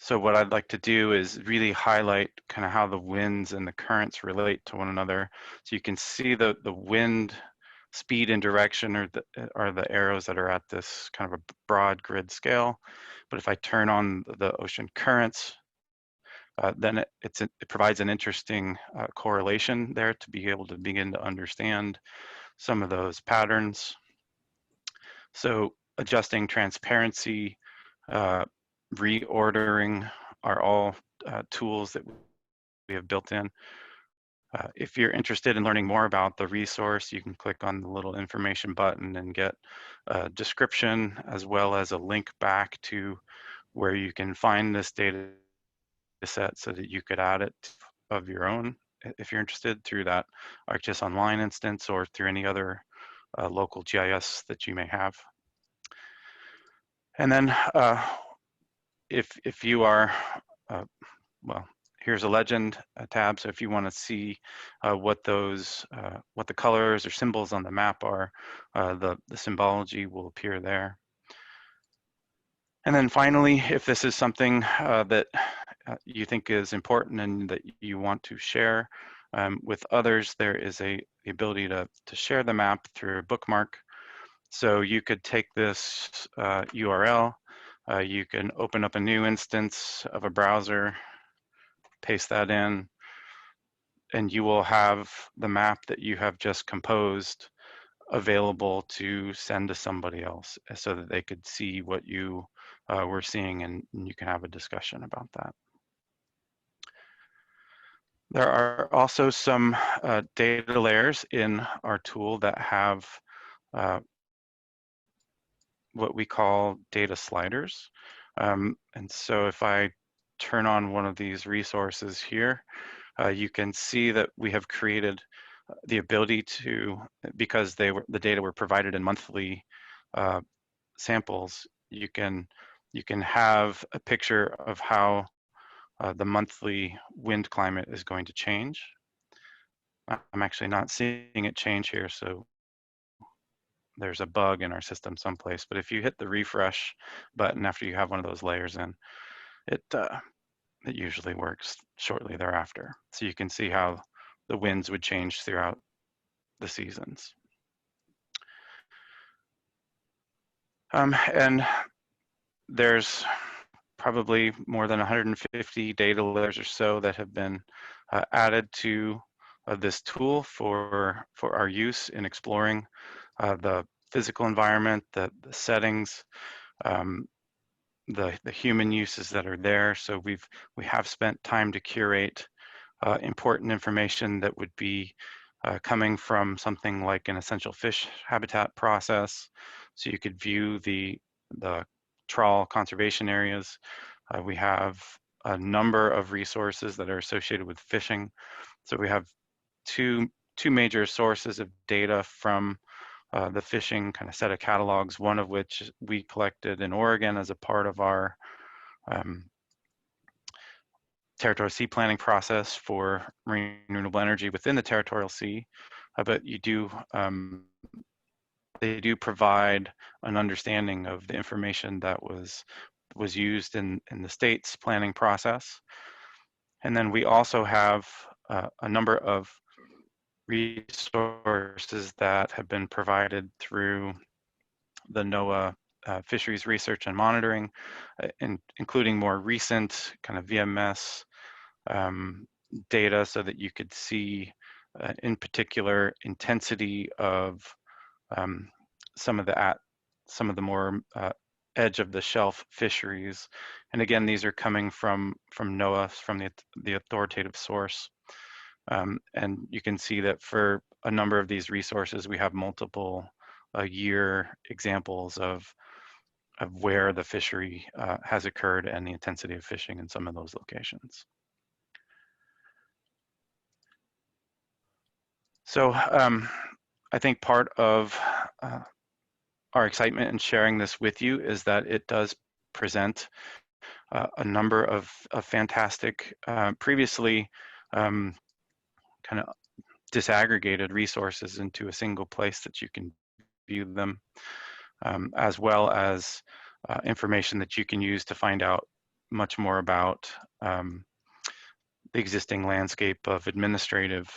So what I'd like to do is really highlight kind of how the winds and the currents relate to one another. So you can see the wind speed and direction are the arrows that are at this kind of a broad grid scale. But if I turn on the ocean currents, then it provides an interesting correlation there to be able to begin to understand some of those patterns. So adjusting transparency, reordering are all tools that we have built in. If you're interested in learning more about the resource, you can click on the little information button and get a description as well as a link back to where you can find this data set so that you could add it of your own if you're interested through that ArcGIS Online instance or through any other local GIS that you may have. And then if you are, well, here's a legend tab. So if you want to see what the colors or symbols on the map are, the symbology will appear there. And then finally, if this is something that you think is important and that you want to share with others, there is the ability to share the map through a bookmark. So you could take this URL, you can open up a new instance of a browser, paste that in, and you will have the map that you have just composed available to send to somebody else so that they could see what you were seeing, and you can have a discussion about that. There are also some data layers in our tool that have what we call data sliders. And so if I turn on one of these resources here, you can see that we have created the ability to, because the data were provided in monthly samples, you can have a picture of how the monthly wind climate is going to change. I'm actually not seeing it change here, so there's a bug in our system someplace. But if you hit the refresh button after you have one of those layers in, it usually works shortly thereafter. So you can see how the winds would change throughout the seasons. And there's probably more than 150 data layers or so that have been added to this tool for our use in exploring the physical environment, the settings, the human uses that are there. So we have spent time to curate important information that would be coming from something like an essential fish habitat process. So you could view the trawl conservation areas. We have a number of resources that are associated with fishing. So we have two major sources of data from the fishing kind of set of catalogs, one of which we collected in Oregon as a part of our territorial sea planning process for marine renewable energy within the territorial sea. But you do, they do provide an understanding of the information that was used in the state's planning process. And then we also have a number of resources that have been provided through the NOAA Fisheries Research and Monitoring, including more recent kind of VMS data, so that you could see in particular intensity of some of the more edge of the shelf fisheries. And again, these are coming from NOAA, from the authoritative source. And you can see that for a number of these resources, we have multiple year examples of where the fishery has occurred and the intensity of fishing in some of those locations. So I think part of our excitement in sharing this with you is that it does present a number of fantastic, previously kind of disaggregated resources into a single place that you can view them, as well as information that you can use to find out much more about the existing landscape of administrative,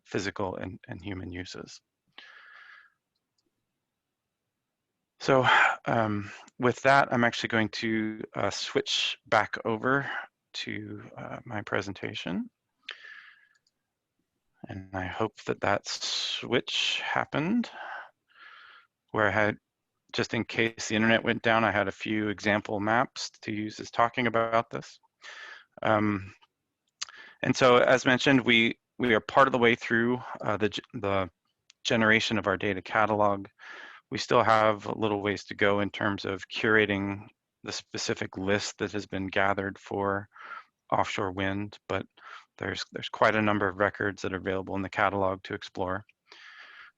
physical, and human uses. So with that, I'm actually going to switch back over to my presentation. And I hope that that switch happened where I had, just in case the internet went down, I had a few example maps to use as talking about this. And so as mentioned, we are part of the way through the generation of our data catalog. We still have a little ways to go in terms of curating the specific list that has been gathered for offshore wind, but there's quite a number of records that are available in the catalog to explore.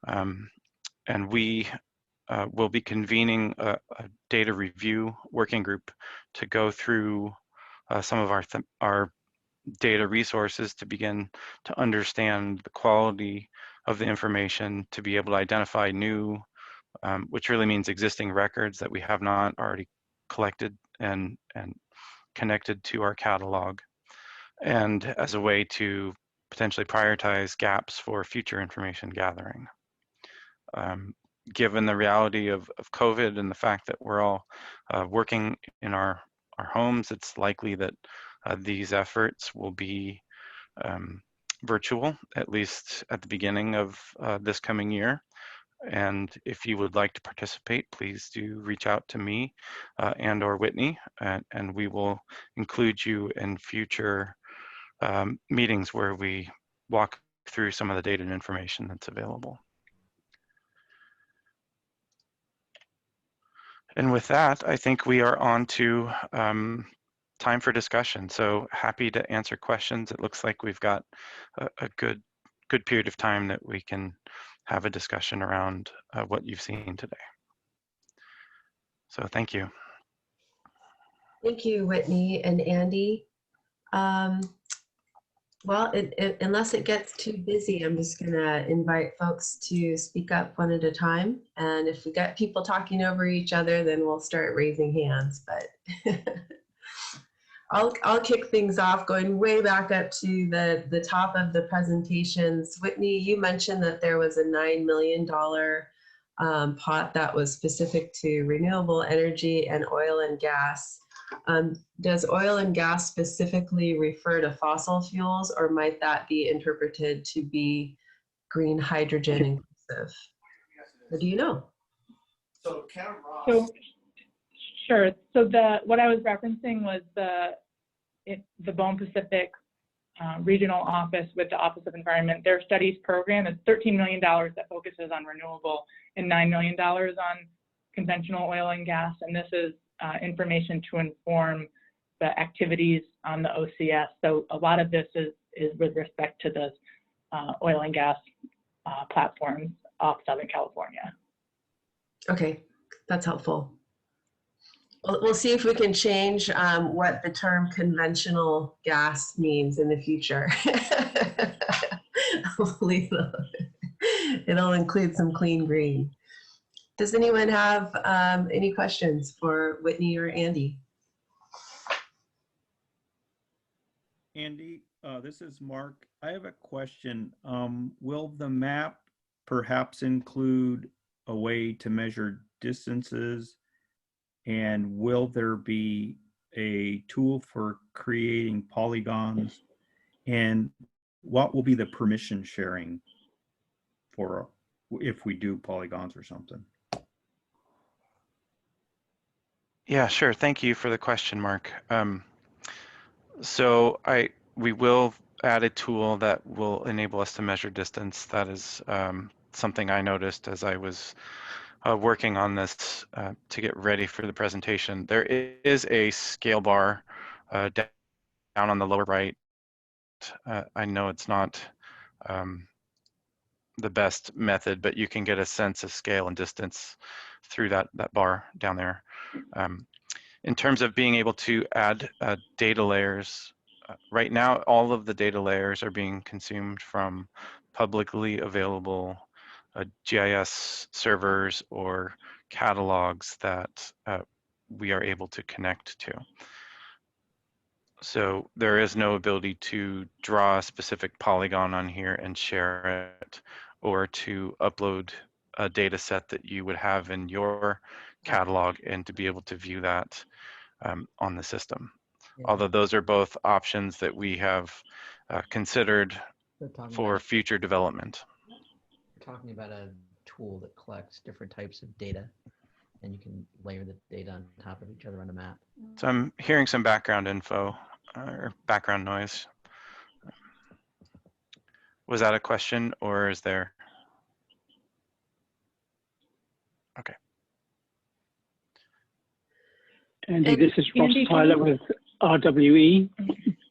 And we will be convening a data review working group to go through some of our data resources to begin to understand the quality of the information, to be able to identify new, which really means existing records that we have not already collected and connected to our catalog, and as a way to potentially prioritize gaps for future information gathering. Given the reality of COVID and the fact that we're all working in our homes, it's likely that these efforts will be virtual, at least at the beginning of this coming year. And if you would like to participate, please do reach out to me and or Whitney, and we will include you in future meetings where we walk through some of the data and information that's available. And with that, I think we are on to time for discussion. So happy to answer questions. It looks like we've got a good period of time that we can have a discussion around what you've seen today. So thank you. Thank you, Whitney and Andy. Well, unless it gets too busy, I'm just gonna invite folks to speak up one at a time. And if we got people talking over each other, then we'll start raising hands. But I'll kick things off, going way back up to the top of the presentations. Whitney, you mentioned that there was a $9 million pot that was specific to renewable energy and oil and gas. Does oil and gas specifically refer to fossil fuels, or might that be interpreted to be green hydrogen inclusive? Or do you know? So sure. So what I was referencing was the BOEM Pacific regional office with the Office of Environment. Their studies program is $13 million that focuses on renewable and $9 million on conventional oil and gas. And this is information to inform the activities on the OCS. So a lot of this is with respect to the oil and gas platforms off Southern California. Okay, that's helpful. We'll see if we can change what the term conventional gas means in the future. It'll include some clean green. Does anyone have any questions for Whitney or Andy? Andy, this is Mark. I have a question. Will the map perhaps include a way to measure distances? And will there be a tool for creating polygons? And what will be the permission sharing for if we do polygons or something? Yeah, sure. Thank you for the question, Mark. So we will add a tool that will enable us to measure distance. That is something I noticed as I was working on this to get ready for the presentation. There is a scale bar down on the lower right. I know it's not the best method, but you can get a sense of scale and distance through that bar down there. In terms of being able to add data layers, right now all of the data layers are being consumed from publicly available GIS servers or catalogs that we are able to connect to. So there is no ability to draw a specific polygon on here and share it, or to upload a data set that you would have in your catalog and to be able to view that on the system. Yeah. Although those are both options that we have considered We're talking for about, future development. we're talking about a tool that collects different types of data, and you can layer the data on top of each other on a map. So I'm hearing some background info or background noise. Was that a question or is there? Okay. Andy, And this is Ross Andy, Tyler with RWE.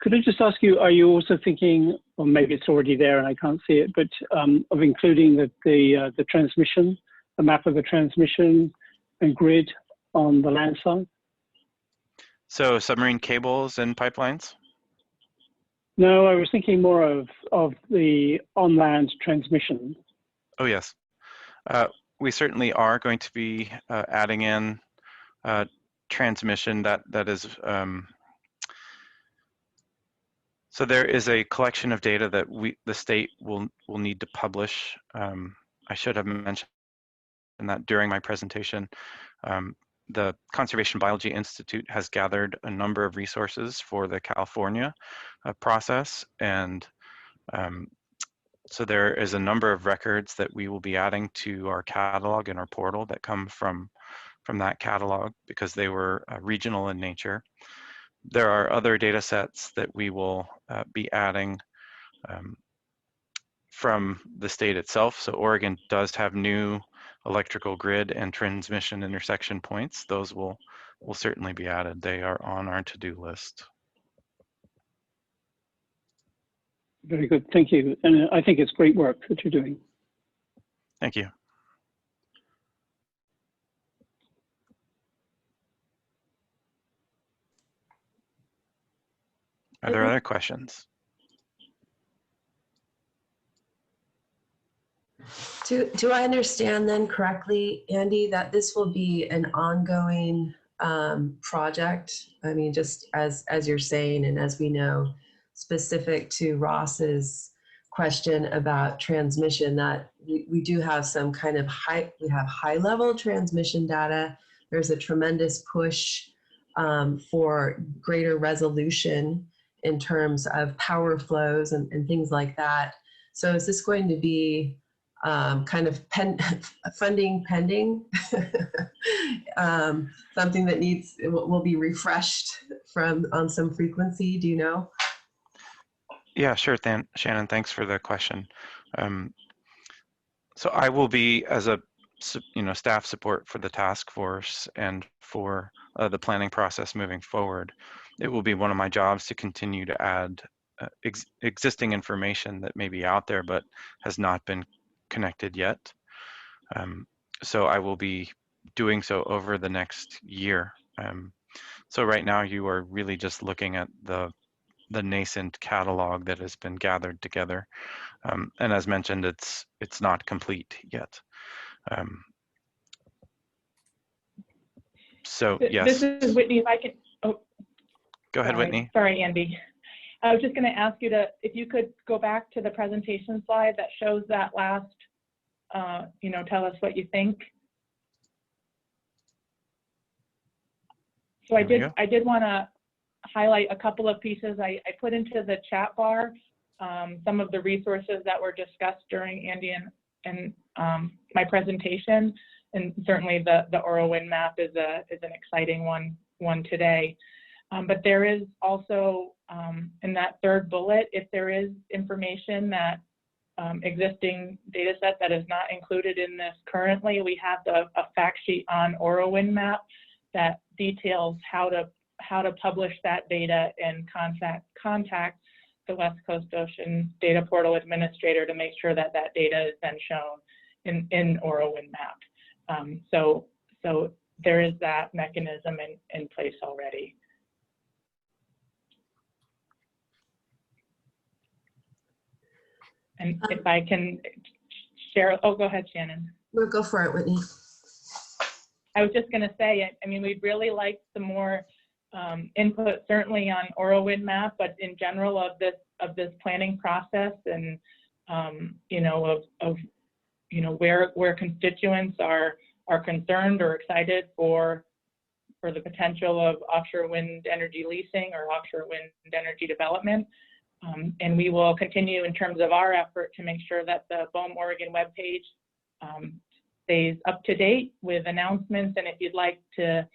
Could I just ask you, are you also thinking, or maybe it's already there and I can't see it, but of including the transmission, the map of the transmission and grid on the land side? So submarine cables and pipelines? No, I was thinking more of the on-land transmission. Oh, yes. We certainly are going to be adding in transmission that is, so there is a collection of data that the state will need to publish. I should have mentioned that during my presentation. The Conservation Biology Institute has gathered a number of resources for the California process, and so there is a number of records that we will be adding to our catalog and our portal that come from that catalog because they were regional in nature. There are other data sets that we will be adding from the state itself. So Oregon does have new electrical grid and transmission intersection points. Those will certainly be added. They are on our to-do list. Very good, thank you. And I think it's great work that you're doing. Thank you. Are there other questions? Do I understand then correctly, Andy, that this will be an ongoing project? I mean, just as you're saying, and as we know, specific to Ross's question about transmission, that we do have some kind of high level transmission data. There's a tremendous push for greater resolution in terms of power flows and things like that. So is this going to be kind of funding pending, something that will be refreshed on some frequency? Do you know? Yeah, sure, Shannon, thanks for the question. So I will be, as a staff support for the task force and for the planning process moving forward, it will be one of my jobs to continue to add existing information that may be out there but has not been connected yet. So I will be doing so over the next year. So right now you are really just looking at the nascent catalog that has been gathered together. And as mentioned, it's not complete yet. So yes. This is Whitney, if I can, oh. Go ahead, Sorry. Whitney. Sorry, Andy. I was just going to ask you if you could go back to the presentation slide that shows that last, tell us what you think. So I did want to highlight a couple of pieces. I put into the chat bar some of the resources that were discussed during Andy and my presentation, and certainly the Oro Wind map is an exciting one today. But there is also in that third bullet, if there is information that existing data set that is not included in this currently, we have a fact sheet on Oro Wind map that details how to publish that data and contact the West Coast Ocean Data Portal Administrator to make sure that data is then shown in Oro Wind map. So there is that mechanism in place already. And if I can share, oh, go ahead, Shannon. No, go for it, Whitney. I was just going to say, I mean, we'd really like some more input, certainly on Oro Wind map, but in general of this planning process, and where constituents are are concerned or excited for the potential of offshore wind energy leasing or offshore wind energy development. And we will continue in terms of our effort to make sure that the BOEM Oregon webpage stays up to date with announcements. And if you'd like to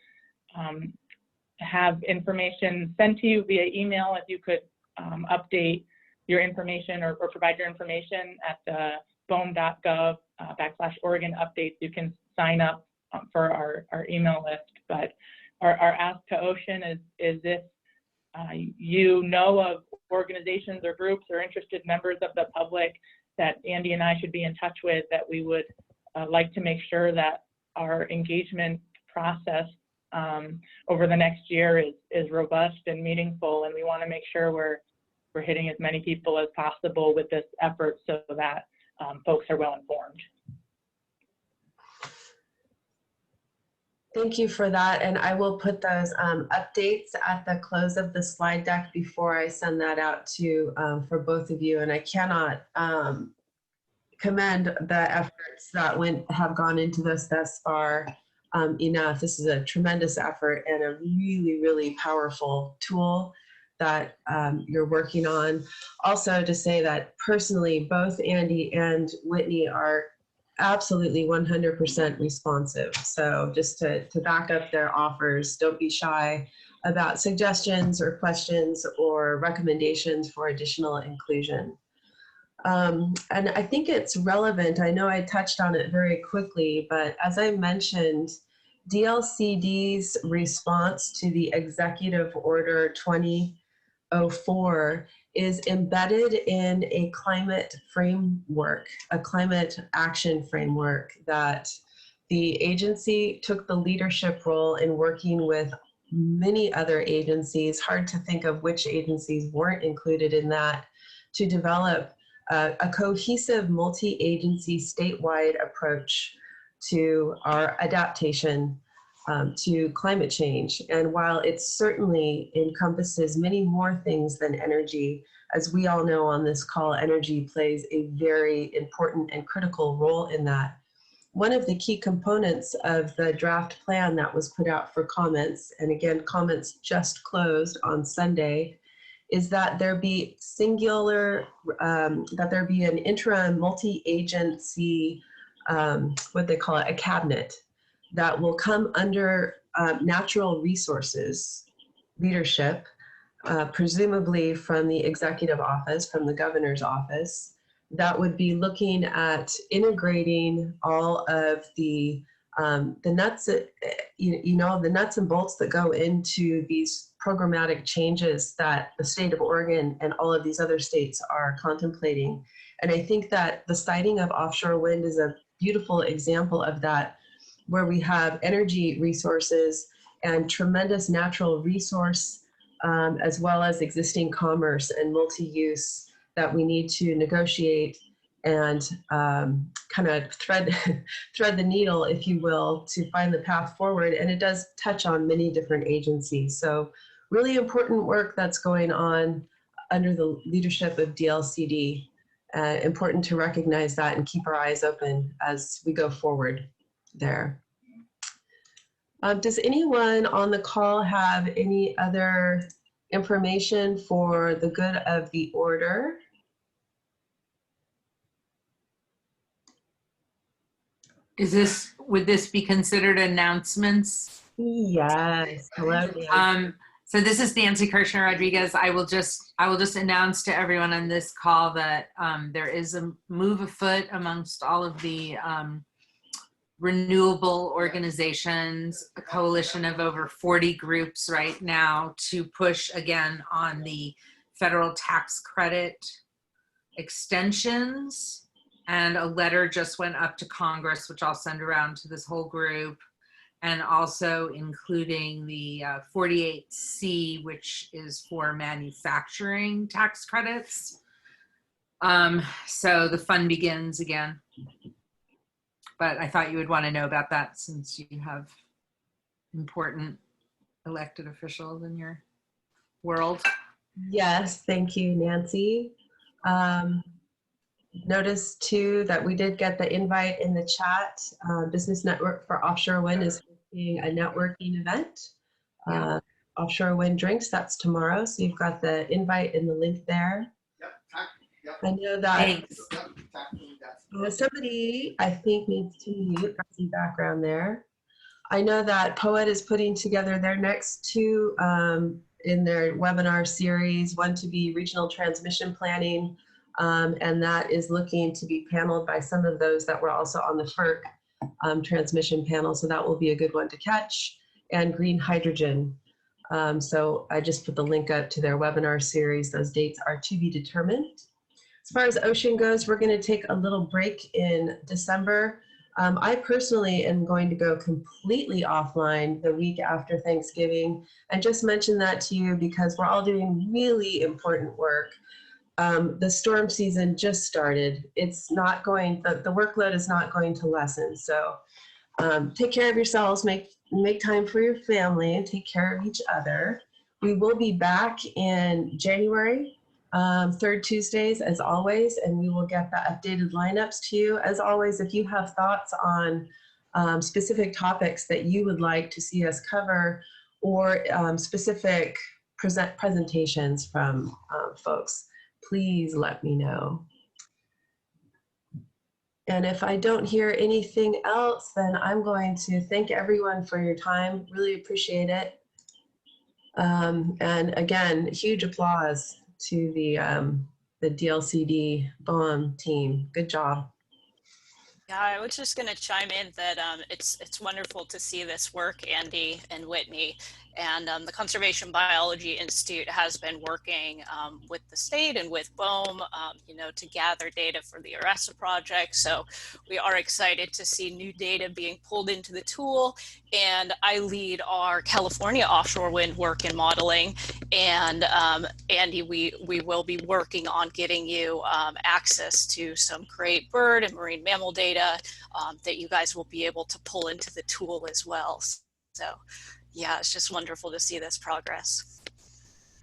have information sent to you via email, if you could update your information or provide your information at the boem.gov /Oregon updates, you can sign up for our email list. But our ask to Ocean is if you know of organizations or groups or interested members of the public that Andy and I should be in touch with, that we would like to make sure that our engagement process over the next year is robust and meaningful, and we want to make sure we're hitting as many people as possible with this effort so that folks are well informed. Thank you for that. And I will put those updates at the close of the slide deck before I send that out to for both of you. And I cannot commend the efforts that have gone into this thus far enough. This is a tremendous effort and a really, really powerful tool that you're working on. Also to say that personally, both Andy and Whitney are absolutely 100% responsive. So just to back up their offers, don't be shy about suggestions or questions or recommendations for additional inclusion. And I think it's relevant. I know I touched on it very quickly, but as I mentioned, DLCD's response to the Executive Order 2004 is embedded in a climate framework, a climate action framework that the agency took the leadership role in working with many other agencies. Hard to think of which agencies weren't included in that, to develop a cohesive multi-agency statewide approach to our adaptation to climate change. And while it certainly encompasses many more things than energy, as we all know on this call, energy plays a very important and critical role in that. One of the key components of the draft plan that was put out for comments, and again, comments just closed on Sunday, is that there be that there be an interim multi-agency, what they call it, a cabinet, that will come under natural resources leadership, presumably from the executive office, from the governor's office, that would be looking at integrating all of the nuts, the nuts and bolts that go into these programmatic changes that the state of Oregon and all of these other states are contemplating. And I think that the siting of offshore wind is a beautiful example of that, where we have energy resources and tremendous natural resource, as well as existing commerce and multi-use that we need to negotiate and kind of thread the needle, if you will, to find the path forward. And it does touch on many different agencies. So really important work that's going on under the leadership of DLCD. Important to recognize that and keep our eyes open as we go forward there. Does anyone on the call have any other information for the good of the order? Would this be considered announcements? Yes. Hello, Nancy. So this is Nancy Kirshner Rodriguez. I will just announce to everyone on this call that there is a move afoot amongst all of the renewable organizations, a coalition of over 40 groups right now, to push again on the federal tax credit extensions. And a letter just went up to Congress, which I'll send around to this whole group, and also including the 48C, which is for manufacturing tax credits. So the fun begins again. But I thought you would want to know about that since you have important elected officials in your world. Yes, thank you, Nancy. Notice too that we did get the invite in the chat. Business Network for Offshore Wind is being a networking event. Offshore Wind Drinks, that's tomorrow. So you've got the invite and the link there. I know that somebody, I think, needs to mute. I see background there. I know that Poet is putting together their next two in their webinar series, one to be regional transmission planning, and that is looking to be paneled by some of those that were also on the FERC transmission panel, so that will be a good one to catch, and green hydrogen. So I just put the link up to their webinar series. Those dates are to be determined. As far as ocean goes, we're going to take a little break in December. I personally am going to go completely offline the week after Thanksgiving, and just mention that to you because we're all doing really important work. The storm season just started. It's not going, the workload is not going to lessen. So take care of yourselves, make time for your family, and take care of each other. We will be back in January. Third Tuesdays as always, and we will get the updated lineups to you. As always, if you have thoughts on specific topics that you would like to see us cover or specific presentations from folks, please let me know. And if I don't hear anything else, then I'm going to thank everyone for your time. Really appreciate it. And again, huge applause to the DLCD BOEM team. Good job. Yeah, I was just going to chime in that it's wonderful to see this work, Andy and Whitney, and the Conservation Biology Institute has been working with the state and with BOEM, you know, to gather data for the ERESA project. So we are excited to see new data being pulled into the tool. And I lead our California offshore wind work and modeling. And Andy, we will be working on getting you access to some great bird and marine mammal data that you guys will be able to pull into the tool as well. So yeah, it's just wonderful to see this progress.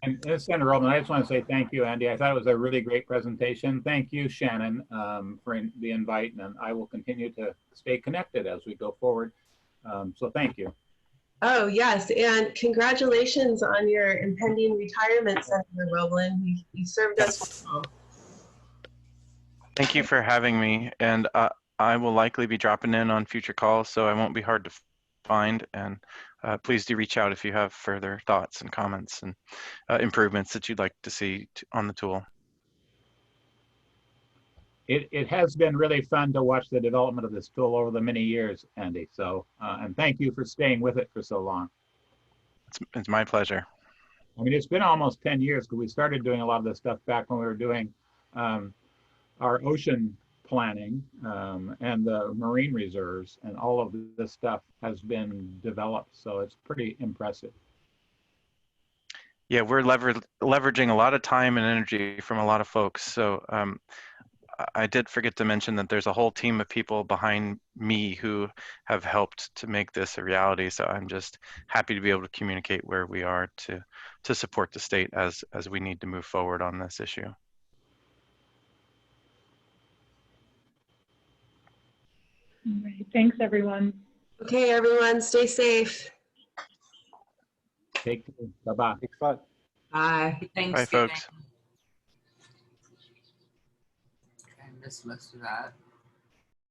And Senator Roman, I just want to say thank you, Andy. I thought it was a really great presentation. Thank you, Shannon, for the invite, and I will continue to stay connected as we go forward. So thank you. Oh, yes, and congratulations on your impending retirement, Senator Roblin. You served us well. Thank you for having me, and I will likely be dropping in on future calls, so I won't be hard to find, and please do reach out if you have further thoughts and comments and improvements that you'd like to see on the tool. It has been really fun to watch the development of this tool over the many years, Andy. So, and thank you for staying with it for so long. It's my pleasure. I mean, it's been almost 10 years because we started doing a lot of this stuff back when we were doing our ocean planning and the marine reserves, and all of this stuff has been developed. So it's pretty impressive. Yeah, we're leveraging a lot of time and energy from a lot of folks. So I did forget to mention that there's a whole team of people behind me who have helped to make this a reality. So I'm just happy to be able to communicate where we are to support the state as we need to move forward on this issue. All right. Thanks, everyone. Okay, everyone, stay safe. Take care. Bye-bye. Thanks, bud. Bye. Bye, folks. I missed most of that.